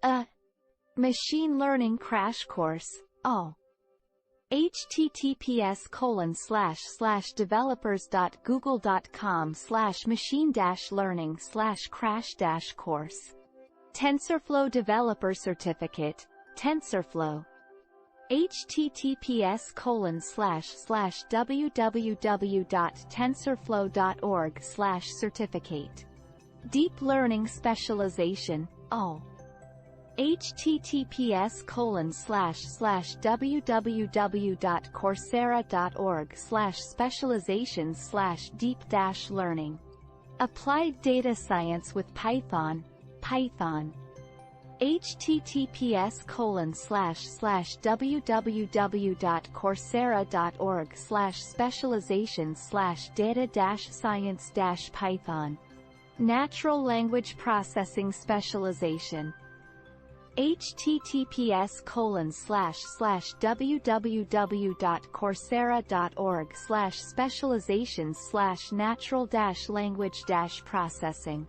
A machine learning crash course. All. https://developers.google.com/machine-learning/crash-course. TensorFlow Developer Certificate, TensorFlow. https://www.tensorflow.org/certificate. Deep Learning Specialization, all. https://www.coursera.org/specializations/deep-learning. Applied Data Science with Python, Python. https://www.coursera.org/specializations/data-science-python. Natural Language Processing Specialization. https://www.coursera.org/specializations/natural-language-processing.